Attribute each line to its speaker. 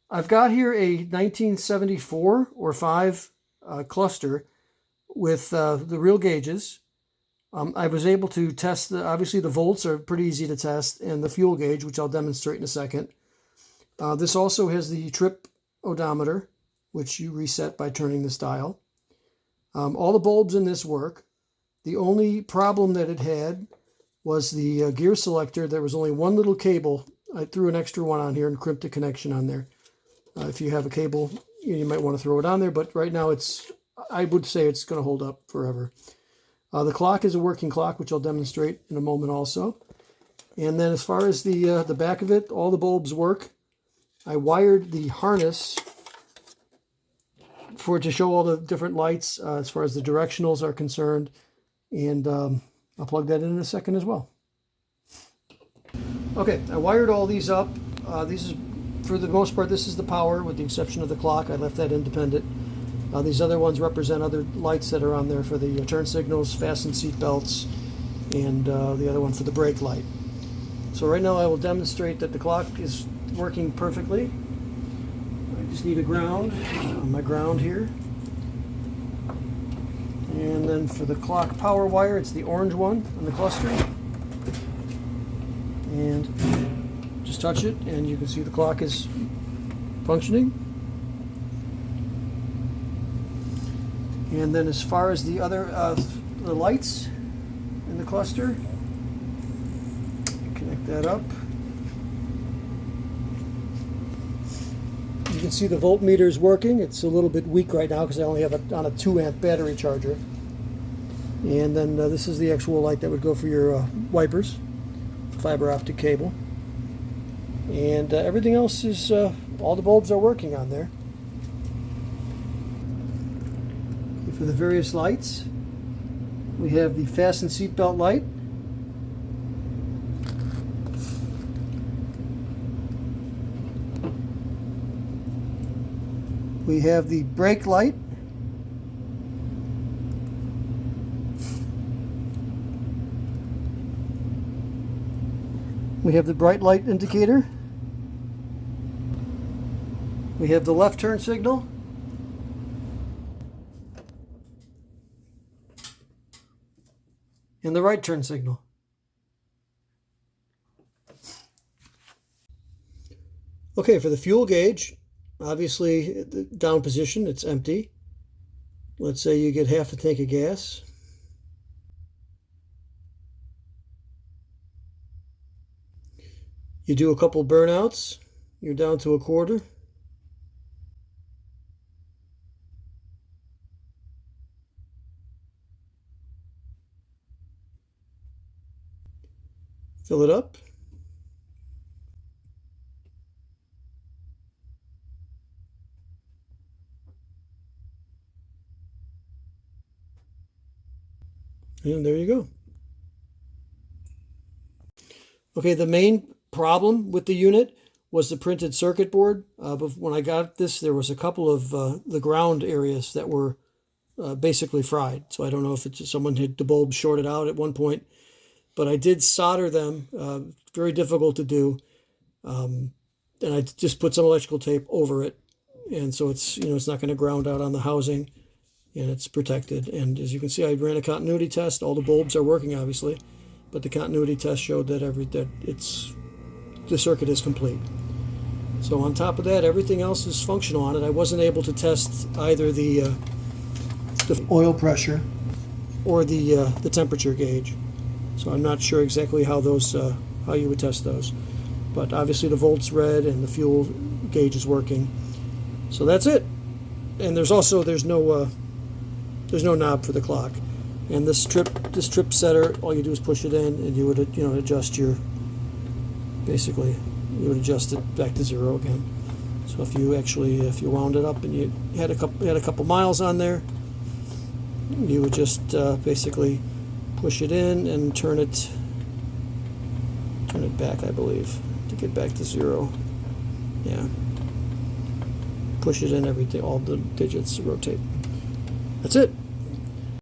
Speaker 1: I've got here a 1974 or 5 cluster with the real gauges. I was able to test, obviously the volts are pretty easy to test, and the fuel gauge, which I'll demonstrate in a second. This also has the trip odometer, which you reset by turning this dial. All the bulbs in this work. The only problem that it had was the gear selector. There was only one little cable. I threw an extra one on here and crimped a connection on there. If you have a cable, you might want to throw it on there, but right now I would say it's going to hold up forever. The clock is a working clock, which I'll demonstrate in a moment also. And then as far as the back of it, all the bulbs work. I wired the harness to show all the different lights as far as the directionals are concerned. And I'll plug that in a second as well. Okay, I wired all these up. For the most part, this is the power, with the exception of the clock. I left that independent. These other ones represent other lights that are on there for the turn signals, fasten seat belts, and the other one for the brake light. So right now I will demonstrate that the clock is working perfectly. I just need a ground on my ground here. And then for the clock power wire, it's the orange one on the cluster. And just touch it and you can see the clock is functioning. And then as far as the other the lights in the cluster, connect that up. You can see the voltmeter is working. It's a little bit weak right now because I only have it on a 2-amp battery charger. And then this is the actual light that would go for your wipers, fiber optic cable. And everything else is, all the bulbs are working on there. For the various lights, we have the fasten seatbelt light. We have the brake light. We have the bright light indicator. We have the left turn signal. And the right turn signal. Okay, for the fuel gauge, obviously the down position, it's empty. Let's say you get half the tank of gas. You do a couple burnouts, you're down to a quarter. Fill it up. And there you go. Okay, the main problem with the unit was the printed circuit board. But when I got this, there was a couple of the ground areas that were basically fried. So I don't know if it's someone had the bulb shorted out at one point. But I did solder them, very difficult to do, and I just put some electrical tape over it, and so it's it's not going to ground out on the housing, and it's protected. And as you can see, I ran a continuity test. All the bulbs are working, obviously, but the continuity test showed that the circuit is complete. So on top of that, everything else is functional on it. I wasn't able to test either the oil pressure or the temperature gauge. So I'm not sure exactly how how you would test those, but obviously the volt's red and the fuel gauge is working. So that's it. And there's no knob for the clock. And this trip setter, all you do is push it in, and you would adjust you would adjust it back to 0 again. So if you wound it up and you had a couple miles on there, you would just basically push it in and turn it back, I believe, to get back to 0. Yeah. Push it in, everything, all the digits rotate. That's it.